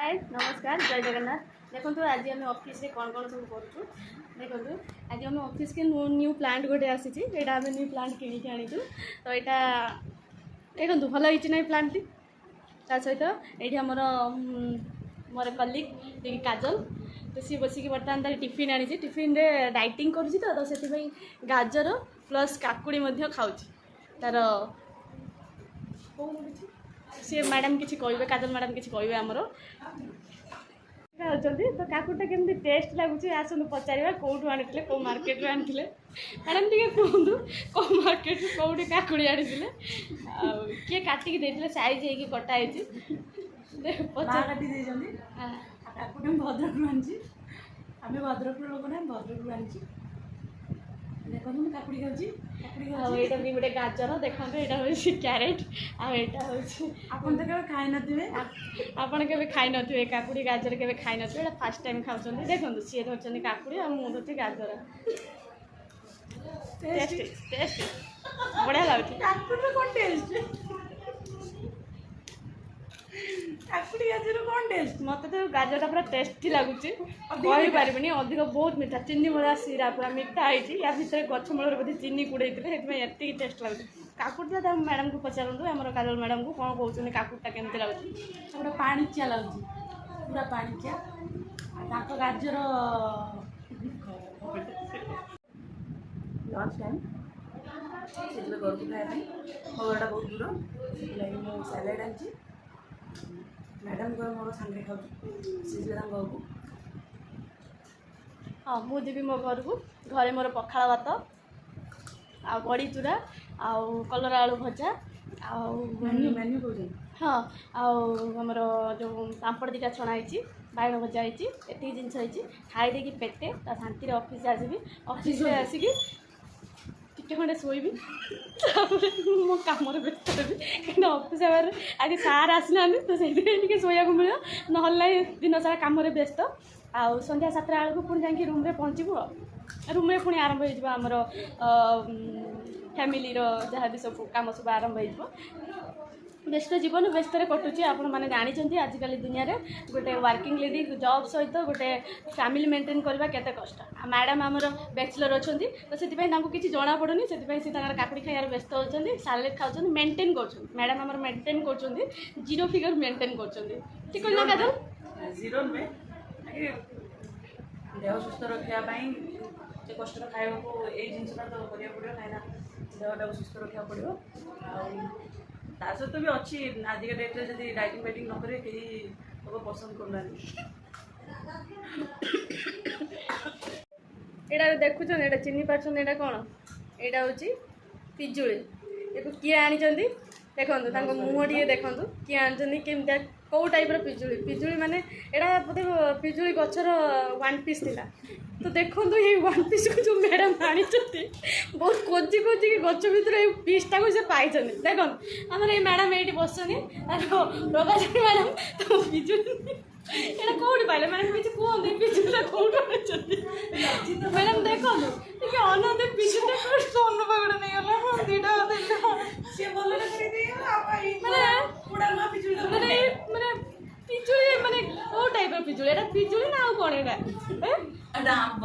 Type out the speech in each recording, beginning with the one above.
हाय नमस्कार जय जगन्नाथ। देखो आज आम ऑफिस रे कौन कौन सब करूँ देखो आज आम ऑफिस के न्यू प्लांट गोटे आसी आम न्यू प्लांट किणी आनीचु तो यहाँ देखो भल होती ना प्लांट ता सहित ये आमर मोर कलिग जी काजल तो सी बसिक बर्तमान तार टिफिन आनी टिफिन रे डाइटिंग करुँची तो से गाजर प्लस काकुड़ी खाऊँ तार सी मैडम किसी कहे काजल मैडम किसी कहे आमर अच्छा तो काकुटा केमती टेस्ट लगुच आसतु पचार कौटू आनी कौ मार्केट रू आनी मैडम टी कहतु कौ मार्केट कौटी काकुड़ी आनी किए काटिकी देते साइज हो कटाई काकुड़ी भद्रक आनी आम भद्रक लोक ना भद्रक आनी देखो काकुड़ी खाऊँ यहाँ भी गोटे गाजर देखो यहाँ हूँ क्यारेट आटा हूँ आपन तो खाई नथिबे आपन के खाई नथिबे काकुड़ी गाजर के खाई नथिबे एटा फर्स्ट टाइम खाउछन देखो सी धरछन काकुड़ी आ मु धरछि गाजर टेस्ट टेस्ट बढ़िया लागुछि काकुड़ी कोन टेस्ट काकुड़ी गाजर कोन टेस्ट मत तो गाजरटा पूरा टेस्टी लगुच कही पारिबनी अधिक बहुत मीठा चीनी भरा सीरा पूरा मीठा होती या भितर गछमूल बोधे चीनी कुड़े ये टेस्ट लगुच काकुड़ा मैडम को पचारूँ आम काजल मैडम को कौन कहते काकुड़ा केमती लगुच पूरा पाणिचिया लगुच पूरा पाणिचिया गाजर लंच टाइम से घर को खाया मो घरटा बहुत दूर मुझे सालाड आनी मैडम को मोर सांगे खाऊ को हाँ मुझे मो घर को घरे मोर पखाड़ भात आ बड़ी चूरा आउ कलरा आलू भजा मेन्यू मेन्यू कौन हाँ आमर जो पापड़ दीटा छणाई बैगन भजा होती एति जिनस खाईदे पेटे शांति ऑफिस आसबि ऑफिस आसिकी टिके खंडे शोबी मो कम व्यस्त रही कहीं ऑफिस आवर आज सार आसना तो से शोया मिले ना दिन सारा कम व्यस्त आउ संध्या 7टा बेलू पुणी जा रूम पहुँचबू रूम में पुणी आरंभ होमर फैमिली जहाँ भी सब कम सब आरंभ हो व्यस्त जीवन व्यस्त कटुची आपण मैंने जानते आजिकल दुनिया रे गोटे वर्किंग लेडी जॉब सहित गोटे फैमिली मेंटेन करवा केते कष्ट मैडम आमर बैचलर अच्छा तो से किसी जना पड़ूनी से काकुड़ी खाइबार व्यस्त होती सालाड खाऊँ मेंटेन कर मैडम आमर मेंटेन कर जीरो फिगर मेंटेन कर ठीक है काजल जीरो नुहे देह सुस्थ रखापी कष्ट खाया ये जिनसा तो करा पड़ो कहीं देहटा सुस्थ रखा पड़ो ता सहित भी अच्छी आजिका डेट्रे जब डाइटिंग फाइटिंग न करें कहीं लोग पसंद करना यहाँ देखुन यहाँ चिन्ह पार्सन यहाँ कौन यहाँ हूँ पिजुड़ी ये किए आनी देखो मुँह टे देखो किए आनी केमती कौ टाइप पिजुड़ी पिजुड़ी माने यहाँ बोधे पिजुड़ी गचर वन पीस थिला तो देखो ये वन पीस को जो मैडम आनी बहुत खोजी खोजिकी गच भर पीसटा को पाई देख आम ये मैडम ये बस प्रभास मैडम तो पिजुड़ी यहाँ कौटी पाइले मैडम किसी कहते पिजुटा कौटी मैडम देखो अनदे पिजुटा कौन अनुपागड़ा नहीं गला हाँ दीटा मैंने पिजुड़ी मैंने कौ टाइप पिजुड़ी एटा पिजुड़ी ना कौन यहाँ आंब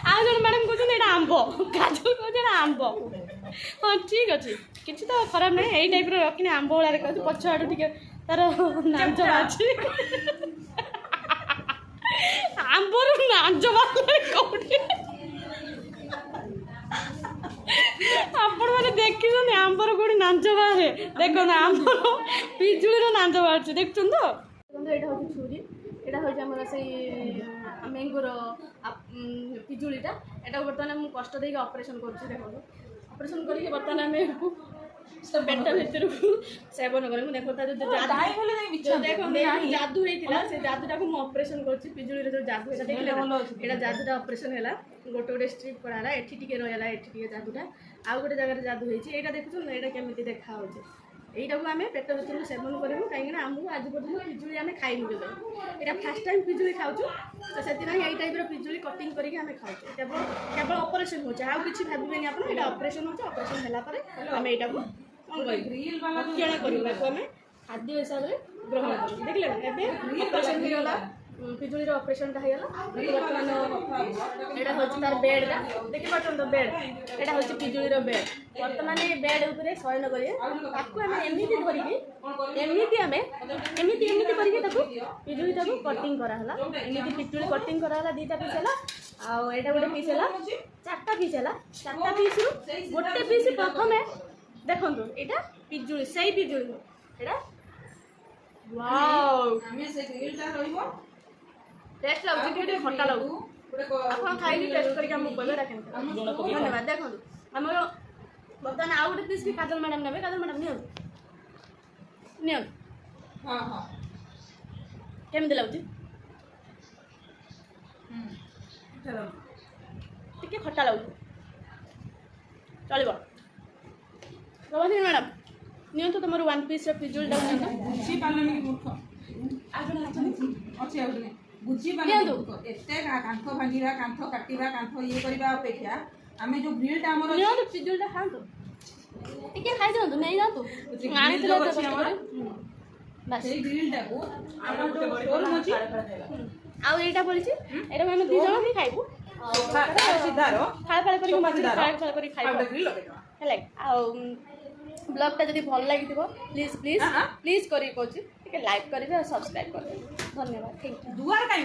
आज जन मैडम कहते आंब काजल कहते आंब हाँ ठीक अच्छे किसी तो खराब ना यही टाइप रखी आंब भाई कहते पछ आड़ टे तार नाच बाजी आंबर नाच बाहर कौटी आपण मैंने देखी आंबर कौटी नाच बाहर देखो आंबर पिजुड़ी नाच बाहर देखुन तो यहाँ हूँ छुरी यहाँ हूँ आम से मैंगोर पिजुड़ीटा यहाँ बर्तमान मुझे कष्ट देकर ऑपरेशन कर देखो ऑपरेशन करके बर्तमान आम पेट भर सेवन कर देखो जादू होता से जादूटा को ऑपरेशन कर पिजुड़ी जो जादू यहाँ जादूटा ऑपरेशन है गोटे गोटे स्ट्रिप कराला एठी टिके रहा एठी जादूटा आउ गोटे जगह जादू होती है देखुन यहाँ केमी देखा यहीटा को आम पेट भर सेवन करूँ कहीं आमको आज पर्यटन पिजुड़ी आम खाइबू जो यहाँ फास्ट टाइम पिजुड़ी खाऊँ तो से यही टाइप पिजुड़ी कटिंग करके आम खाऊँ केवल ऑपरेशन हो किसी भावे आप ऑपरेशन हो ऑपरेशन है आम यहाँ कौन करें कण करूँ आम ଖାଦ୍ୟ ହିସାବରେ ଗ୍ରହଣ କରୁ। ଦେଖିଲେ ଏବେ ଅପରେସନ୍ ହେଇଗଲା, ପିଜୁଳିର ଅପରେସନ୍ଟା ହେଇଗଲା। ବର୍ତ୍ତମାନ ଏଇଟା ହେଉଛି ତାର ବେଡ଼୍ଟା, ଦେଖିପାରୁଛନ୍ତି ତ ବେଡ଼୍, ଏଇଟା ହେଉଛି ପିଜୁଳିର ବେଡ଼୍। ବର୍ତ୍ତମାନ ଏ ବେଡ଼୍ ଉପରେ ଶୟନ କରିବେ। ତାକୁ ଆମେ ଏମିତି ଧରିକି ଏମିତି କରିକି ତାକୁ ପିଜୁଳିଟାକୁ କଟିଂ କରାହେଲା। ଏମିତି ପିଜୁଳି କଟିଂ କରାହେଲା, 2ଟା ପିସ୍ ହେଲା। ଆଉ ଏଇଟା ଗୋଟେ ପିସ୍ ହେଲା, 4ଟା ପିସ୍ ହେଲା। 4ଟା ପିସ୍ରୁ ଗୋଟେ ପିସ୍ ପ୍ରଥମେ ଦେଖନ୍ତୁ, ଏଇଟା ପିଜୁଳି, ସେଇ ପିଜୁଳି ଏଇଟା। ୱାଓ, ଟେଷ୍ଟ ଲାଗୁଛି, ଟିକେ ଖଟା ଲାଗୁଛି। ଆପଣ ଖାଇକି ଟେଷ୍ଟ କରିକି ଆମକୁ କହିବେ ଏଇଟା କେମିତି। ଧନ୍ୟବାଦ। ଦେଖନ୍ତୁ ଆମର ବର୍ତ୍ତମାନ ଆଉ ଗୋଟେ ପିସ୍ ବି କାଜଲ ମ୍ୟାଡ଼ାମ୍ ନେବେ। କାଜଲ ମ୍ୟାଡ଼ାମ୍ ନିଅନ୍ତୁ, କେମିତି ଲାଗୁଛି? ଟିକେ ଖଟା ଲାଗୁଛି, ଚଳିବ। ପ୍ରଭାସିନୀ ମ୍ୟାଡ଼ାମ୍ ନିଅନ୍ତୁ ତୁମର 1 ପିସ୍ର ପିଜୁଳିଟାକୁ ନିଅନ୍ତୁ। ଏତେ କାନ୍ଥ ଭାଙ୍ଗିବା, କାନ୍ଥ କାଟିବା, କାନ୍ଥ ଇଏ କରିବା ଅପେକ୍ଷା ଆମେ ଯୋଉ ଗ୍ରିଲଟା ଆମର ନିଅନ୍ତୁ, ପିଜୁଳିଟା ଖାଆନ୍ତୁ, ଟିକେ ଖାଇଦିଅନ୍ତୁ, ନେଇଯାଆନ୍ତୁ। ଆଣିଥିଲେ ତ ସେଇ ଗ୍ରିଲଟାକୁ ଆମର ଯୋଉ ଷ୍ଟୋନ୍ ଅଛି, ଆଉ ଏଇଟା ପଡ଼ିଛି, ଏଇଟାକୁ ଆମେ 2 ଜଣ ହିଁ ଖାଇବୁ। ସିଧାର ଫାଳ ଫାଳ କରିକି ମାଛରେ ଫାଳ ଫାଳ କରିକି ଖାଇବୁ ହେଲା। ଆଉ ବ୍ଲଗ୍ଟା ଯଦି ଭଲ ଲାଗିଥିବ ପ୍ଲିଜ୍ କରିକି କହୁଛି ଟିକେ ଲାଇକ୍ କରିବେ ଆଉ ସବସ୍କ୍ରାଇବ୍ କରିବେ। ଧନ୍ୟବାଦ, ଥ୍ୟାଙ୍କ ୟୁ। ଦୁଆର କାଇଁ